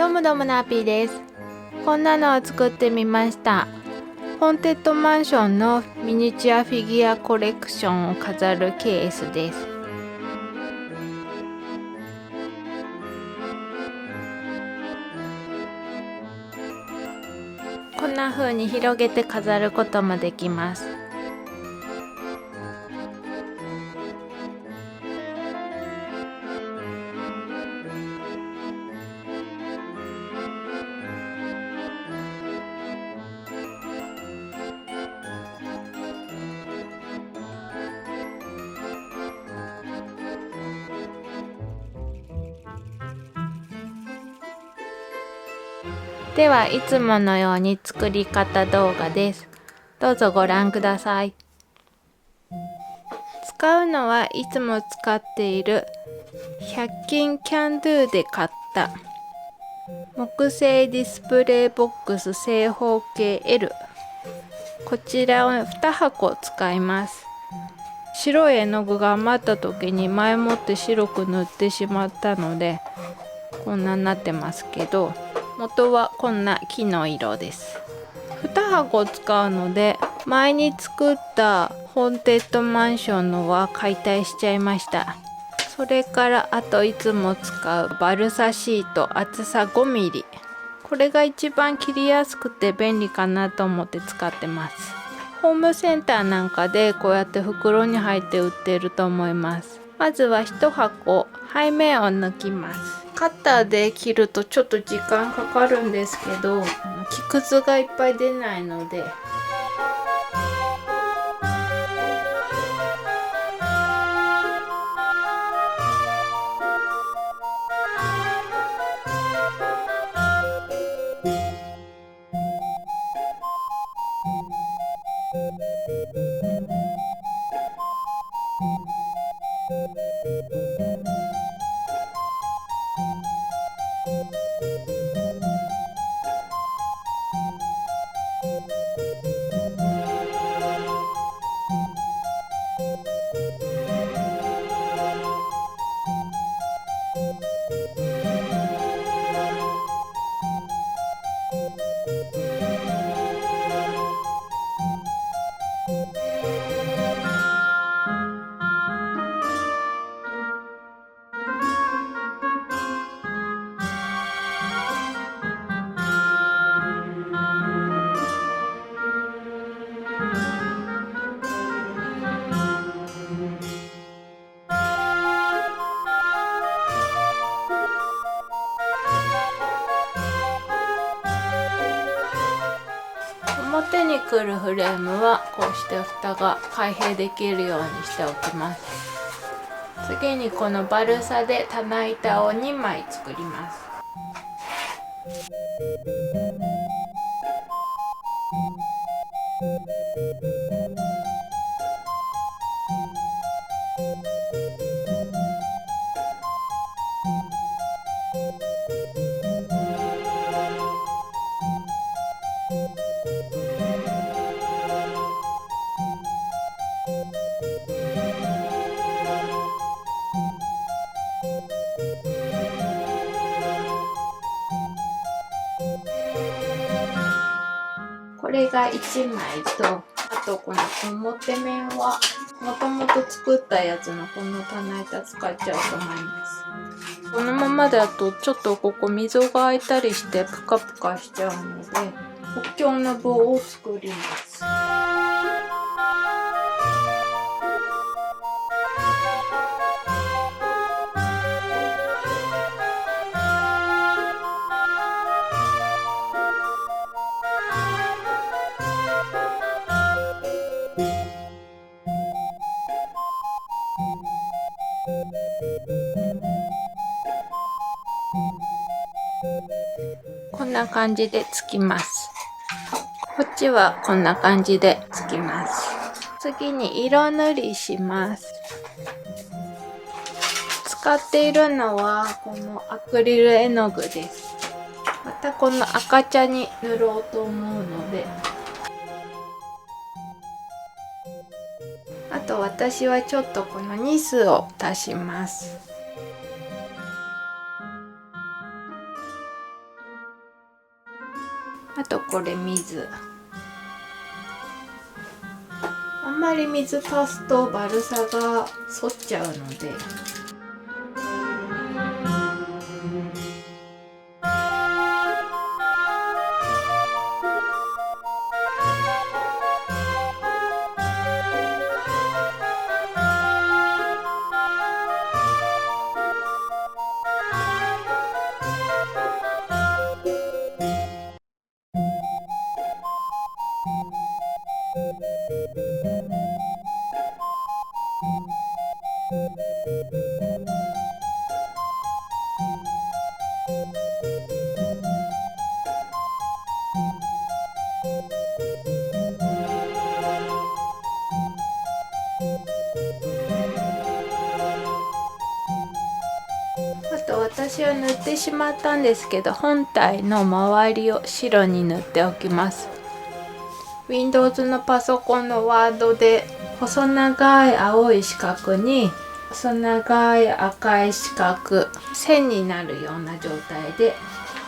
どうもどうもナーピーです。こんなのを作ってみました。ホーンテッドマンションのミニチュアフィギュアコレクションを飾るケースです。こんな風に広げて飾ることもできます。ではいつものように作り方動画です。どうぞご覧ください。使うのはいつも使っている100均キャンドゥで買った木製ディスプレイボックス正方形 L、 こちらを2箱使います。白い絵の具が余った時に前もって白く塗ってしまったのでこんなになってますけど、元はこんな木の色です。2箱使うので前に作ったホーンテッドマンションのは解体しちゃいました。それからあといつも使うバルサシート、厚さ5ミリ、これが一番切りやすくて便利かなと思って使ってます。ホームセンターなんかでこうやって袋に入って売ってると思います。まずは1箱背面を抜きます。カッターで切るとちょっと時間かかるんですけど、木くずがいっぱい出ないので表に来るフレームはこうして蓋が開閉できるようにしておきます。次にこのバルサで棚板を2枚作ります。これが1枚と、あとこの表面はもともと作ったやつのこの棚板使っちゃおうと思います。このままだとちょっとここ溝が開いたりしてプカプカしちゃうので補強の棒を作ります。こんな感じでつきます。こっちはこんな感じでつきます。次に色塗りします。使っているのはこのアクリル絵の具です。またこの赤茶に塗ろうと思うので、あと私はちょっとこのニスを足します。あとこれ水。あんまり水足すとバルサが反っちゃうので。あと私は塗ってしまったんですけど、本体の周りを白に塗っておきます。Windows のパソコンのワードで細長い青い四角に細長い赤い四角、線になるような状態で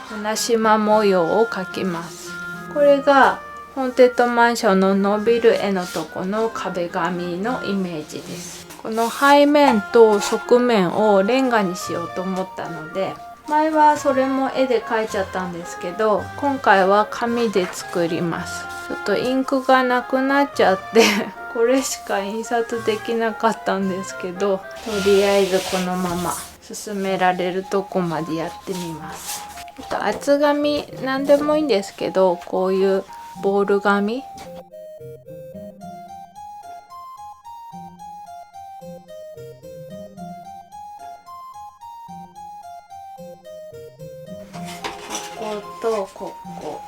花縞模様を描きます。これがホーンテッドマンションの伸びる絵のとこの壁紙のイメージです。この背面と側面をレンガにしようと思ったので、前はそれも絵で描いちゃったんですけど、今回は紙で作ります。ちょっとインクがなくなっちゃってこれしか印刷できなかったんですけど、とりあえずこのまま進められるとこまでやってみます。厚紙なんでもいいんですけど、こういうボール紙、こことここ、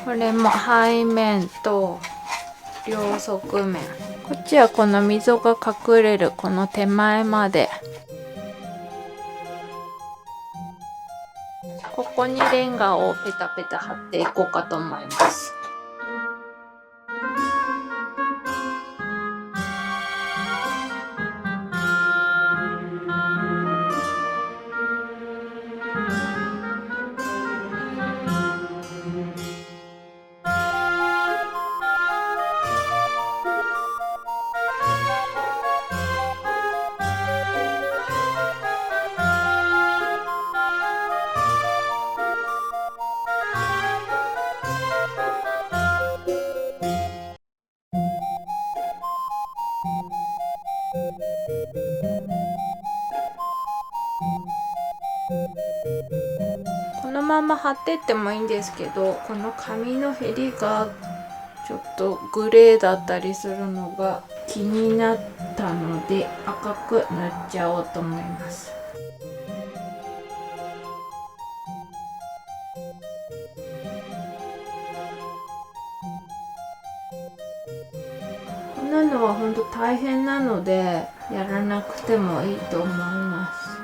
これも背面と両側面、こっちはこの溝が隠れるこの手前まで、ここにレンガをペタペタ貼っていこうかと思います。このまま貼ってってもいいんですけど、この紙のへりがちょっとグレーだったりするのが気になったので、赤く塗っちゃおうと思います。こんなのは本当大変なのでやらなくてもいいと思います。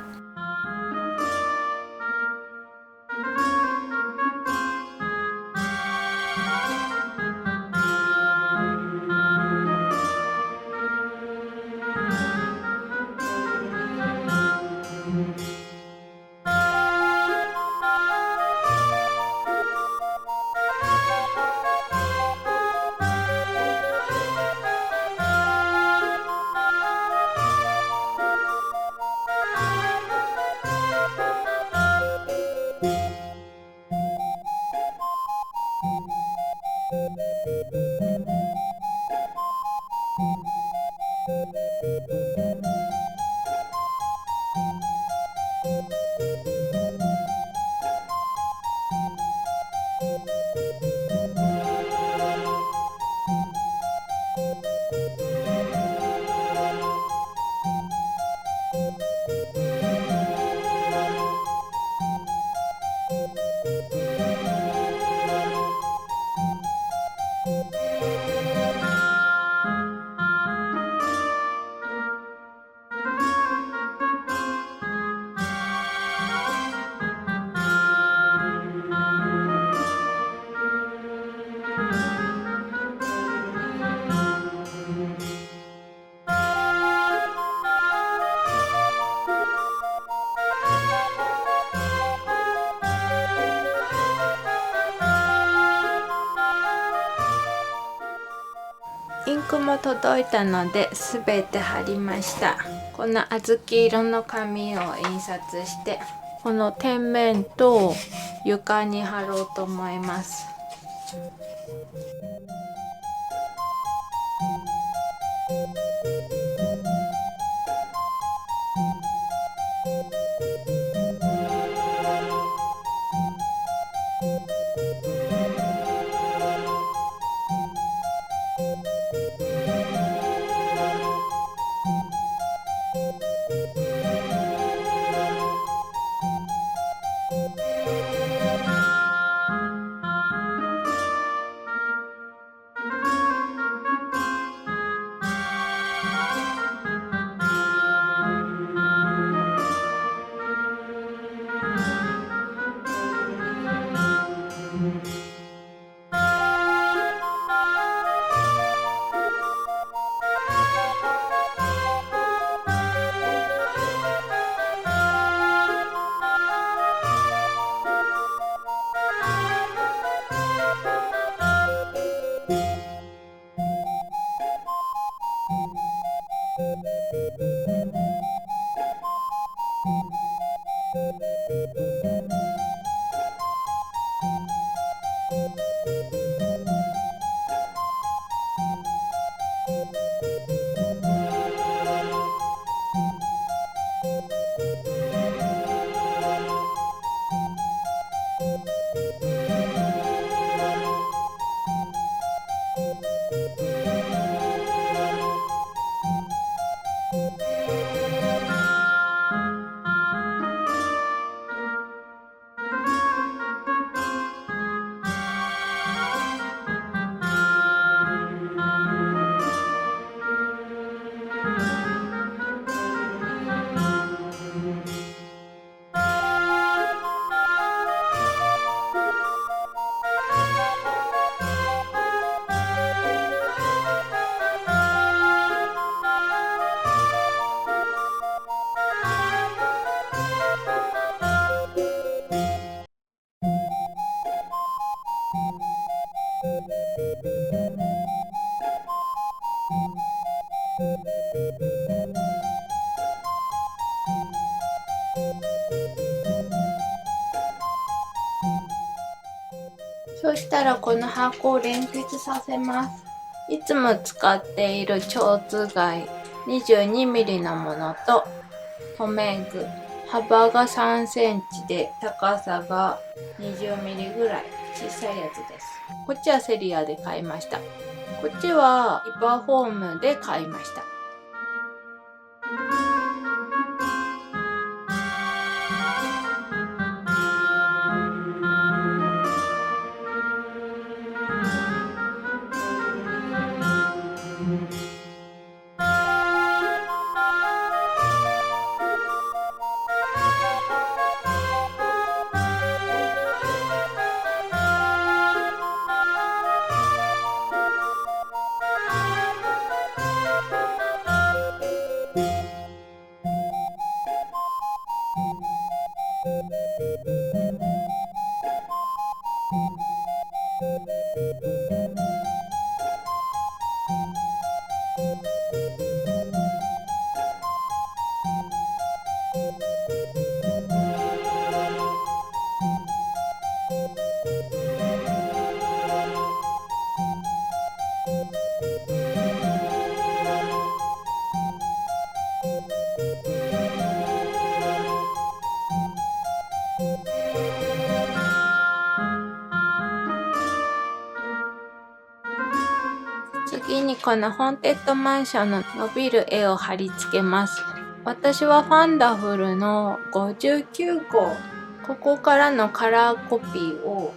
クも届いたので全て貼りました。この小豆色の紙を印刷してこの天面と床に貼ろうと思います。そしたらこの箱を連結させます。いつも使っている蝶子貝 22mm のものと留め具、幅が3センチで高さが 20mm ぐらい小さいやつです。こっちはセリアで買いました。こっちはイパフォームで買いました。次にこのホーンテッドマンションの伸びる絵を貼り付けます。私はファンダフルの59個。ここからのカラーコピーを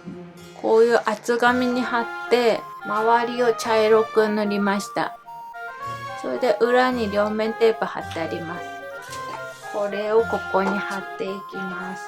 こういう厚紙に貼って周りを茶色く塗りました。それで裏に両面テープ貼ってあります。これをここに貼っていきます。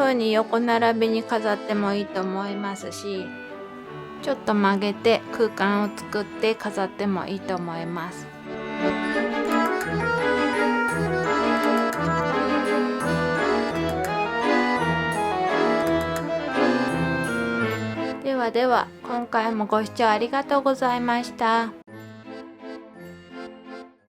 風に横並びに飾ってもいいと思いますし、ちょっと曲げて空間を作って飾ってもいいと思います。ではでは、今回もご視聴ありがとうございました。